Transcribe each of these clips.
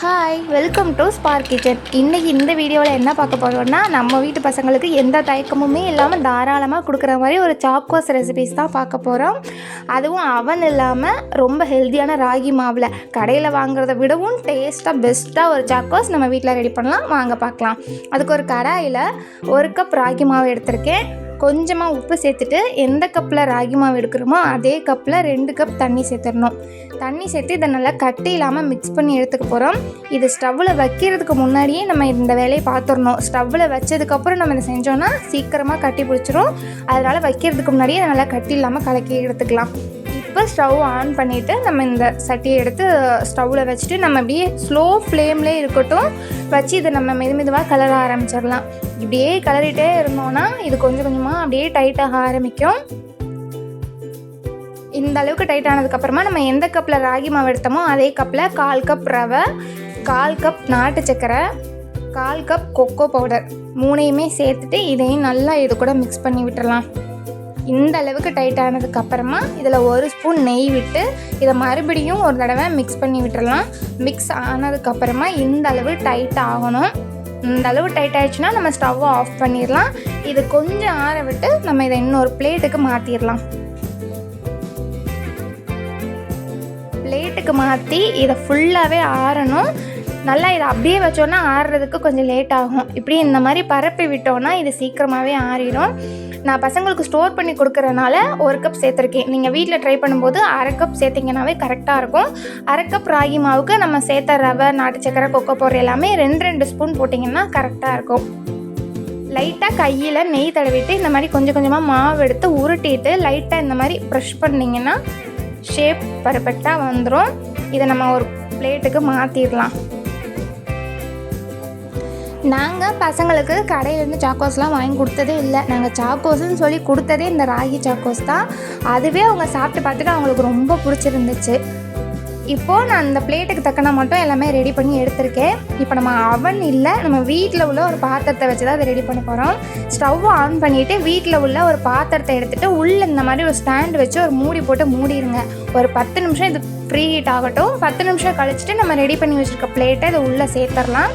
Hi, welcome to spark kitchen. இன்றைக்கி இந்த வீடியோவில் என்ன பார்க்க போகிறோம்னா, நம்ம வீட்டு பசங்களுக்கு எந்த தயக்கமுமே இல்லாமல் தாராளமாக கொடுக்குற மாதிரி ஒரு சாக்கோஸ் ரெசிபிஸ் தான் பார்க்க போகிறோம். அதுவும் அவன் இல்லாமல் ரொம்ப ஹெல்த்தியான ராகி மாவில் கடையில் வாங்குறத விடவும் டேஸ்ட்டாக பெஸ்ட்டாக ஒரு சாக்கோஸ் நம்ம வீட்டில் ரெடி பண்ணலாம். வாங்க பார்க்கலாம். அதுக்கு ஒரு கடாயில் 1 கப் ராகி மாவு எடுத்திருக்கேன். கொஞ்சமாக உப்பு சேர்த்துட்டு எந்த கப்பில் ராகி மாவு எடுக்கிறோமோ அதே கப்பில் 2 கப் தண்ணி சேர்த்துடணும். தண்ணி சேர்த்து இதை நல்லா கட்டி இல்லாமல் மிக்ஸ் பண்ணி எடுத்துக்க போகிறோம். இது ஸ்டவ்வில் வைக்கிறதுக்கு முன்னாடியே நம்ம இந்த வேலையை பார்த்துடணும். ஸ்டவ்வில் வச்சதுக்கப்புறம் நம்ம இதை செஞ்சோன்னா சீக்கிரமாக கட்டி பிடிச்சிரும். அதனால் வைக்கிறதுக்கு முன்னாடியே நல்லா கட்டி இல்லாமல் கலக்கி எடுத்துக்கலாம். இப்போ ஸ்டவ் ஆன் பண்ணிவிட்டு நம்ம இந்த சட்டியை எடுத்து ஸ்டவ்வில் வச்சுட்டு நம்ம அப்படியே ஸ்லோ ஃப்ளேம்லேயே இருக்கட்டும் வச்சு இதை நம்ம மெதுவாக கலர ஆரம்பிச்சிடலாம். இப்படியே கலரிட்டே இருந்தோன்னா இது கொஞ்சம் கொஞ்சமாக அப்படியே டைட்டாக ஆரம்பிக்கும். இந்த அளவுக்கு டைட் ஆனதுக்கப்புறமா நம்ம எந்த கப்பில் ராகி மாவு எடுத்தோமோ அதே கப்பில் 1/4 கப் ரவை, 1/4 கப் நாட்டு சக்கரை, 1/4 கப் கொக்கோ பவுடர் 3யுமே சேர்த்துட்டு இதையும் நல்லா இது கூட மிக்ஸ் பண்ணி விட்டுடலாம். இந்த அளவுக்கு டைட் ஆனதுக்கப்புறமா இதில் 1 ஸ்பூன் நெய் விட்டு இதை மறுபடியும் ஒரு தடவை மிக்ஸ் பண்ணி விட்டுடலாம். மிக்ஸ் ஆனதுக்கப்புறமா இந்த அளவு டைட் ஆகணும். இந்த அளவு டைட் ஆகிடுச்சுன்னா நம்ம ஸ்டவ்வை ஆஃப் பண்ணிடலாம். இது கொஞ்சம் ஆற விட்டு நம்ம இதை இன்னொரு பிளேட்டுக்கு மாற்றிடலாம். பிளேட்டுக்கு மாற்றி இதை ஃபுல்லாகவே ஆறணும். நல்லா இதை அப்படியே வச்சோன்னா ஆறுறதுக்கு கொஞ்சம் லேட் ஆகும். இப்படி இந்த மாதிரி பரப்பி விட்டோன்னா இது சீக்கிரமாகவே ஆறிடும். நான் பசங்களுக்கு ஸ்டோர் பண்ணி கொடுக்குறனால 1 கப் சேர்த்துருக்கேன். நீங்கள் வீட்டில் ட்ரை பண்ணும்போது 1/2 கப் சேர்த்திங்கனாவே கரெக்டாக இருக்கும். 1/2 கப் ராகி மாவுக்கு நம்ம சேர்த்த ரவை, நாட்டு சக்கரை, கொக்கோ பவுடர் எல்லாமே 2 ஸ்பூன் போட்டிங்கன்னா கரெக்டாக இருக்கும். லைட்டாக கையில் நெய் தடவிட்டு இந்த மாதிரி கொஞ்சம் கொஞ்சமாக மாவு எடுத்து உருட்டிட்டு லைட்டாக இந்த மாதிரி ப்ரெஷ் பண்ணிங்கன்னா ஷேப் பர்ஃபெக்டாக வந்துடும். இதை நம்ம ஒரு பிளேட்டுக்கு மாற்றிடலாம். நாங்கள் பசங்களுக்கு கடையிலேருந்து சாக்கோஸ்லாம் வாங்கி கொடுத்ததே இல்லை. நாங்கள் சாக்கோஸ்ன்னு சொல்லி கொடுத்ததே இந்த ராகி சாக்கோஸ் தான். அதுவே அவங்க சாப்பிட்டு பார்த்துட்டு அவங்களுக்கு ரொம்ப பிடிச்சிருந்துச்சு. இப்போது நான் அந்த பிளேட்டுக்கு தக்கன மட்டும் எல்லாமே ரெடி பண்ணி எடுத்திருக்கேன். இப்போ நம்ம அவன் இல்லை, நம்ம வீட்டில் உள்ள ஒரு பாத்திரத்தை வச்சு தான் அதை ரெடி பண்ண போகிறோம். ஸ்டவ் ஆன் பண்ணிவிட்டு வீட்டில் உள்ள ஒரு பாத்திரத்தை எடுத்துகிட்டு உள்ளே இந்த மாதிரி ஒரு ஸ்டாண்ட் வச்சு ஒரு மூடி போட்டு மூடிடுங்க. ஒரு 10 நிமிஷம் இது ப்ரீ ஹீட் ஆகட்டும். 10 நிமிஷம் கழிச்சிட்டு நம்ம ரெடி பண்ணி வச்சுருக்க பிளேட்டை இதை உள்ளே சேர்த்துடலாம்.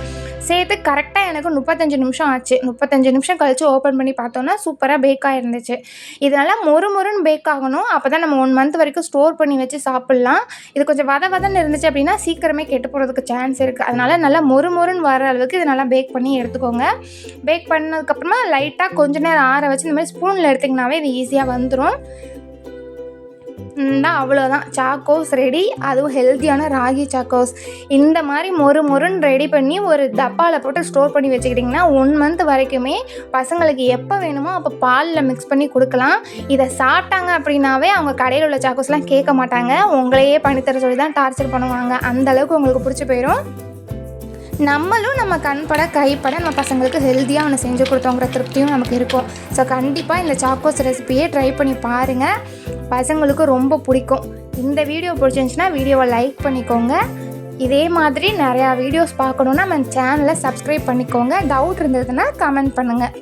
சேர்த்து கரெக்டாக எனக்கு 35 நிமிஷம் ஆச்சு. 35 நிமிஷம் கழித்து ஓப்பன் பண்ணி பார்த்தோன்னா சூப்பராக பேக்காக இருந்துச்சு. இதனால் மொறுன்னு பேக் ஆகணும். அப்போ தான் நம்ம 1 மந்த் வரைக்கும் ஸ்டோர் பண்ணி வச்சு சாப்பிட்லாம். இது கொஞ்சம் வதன்னு இருந்துச்சு அப்படின்னா சீக்கிரமே கெட்டு போகிறதுக்கு சான்ஸ் இருக்குது. அதனால் நல்லா மொறுன்னு வர அளவுக்கு இது நல்லா பேக் பண்ணி எடுத்துக்கோங்க. பேக் பண்ணதுக்கப்புறமா லைட்டாக கொஞ்சம் நேரம் ஆற வச்சு இந்த மாதிரி ஸ்பூனில் எடுத்திங்கனாவே இது ஈஸியாக வந்துடும். அவ்வளோதான், சாக்கோஸ் ரெடி. அதுவும் ஹெல்த்தியான ராகி சாக்கோஸ். இந்த மாதிரி மொறுன்னு ரெடி பண்ணி ஒரு டப்பாவில் போட்டு ஸ்டோர் பண்ணி வச்சுக்கிட்டிங்கன்னா 1 மந்த் வரைக்குமே பசங்களுக்கு எப்போ வேணுமோ அப்போ பாலில் மிக்ஸ் பண்ணி கொடுக்கலாம். இதை சாப்பிட்டாங்க அப்படின்னாவே அவங்க கடையில் உள்ள சாக்கோஸ்லாம் கேட்க மாட்டாங்க. உங்களையே பண்ணித்தர சொல்லி தான் டார்ச்சர் பண்ணுவாங்க. அந்தளவுக்கு உங்களுக்கு பிடிச்சி போயிடும். நம்மளும் நம்ம கண்பட கைப்பட நம்ம பசங்களுக்கு ஹெல்த்தியாக ஒன்று செஞ்சு கொடுத்தோங்கிற திருப்தியும் நமக்கு இருக்கும். ஸோ கண்டிப்பாக இந்த சாக்கோஸ் ரெசிபியே ட்ரை பண்ணி பாருங்கள். பசங்களுக்கு ரொம்ப பிடிக்கும். இந்த வீடியோ பிடிச்சிருந்துச்சுன்னா வீடியோவை லைக் பண்ணிக்கோங்க. இதே மாதிரி நிறையா வீடியோஸ் பார்க்கணுன்னா நம்ம சேனலை சப்ஸ்கிரைப் பண்ணிக்கோங்க. டவுட் இருந்ததுன்னா கமெண்ட் பண்ணுங்கள்.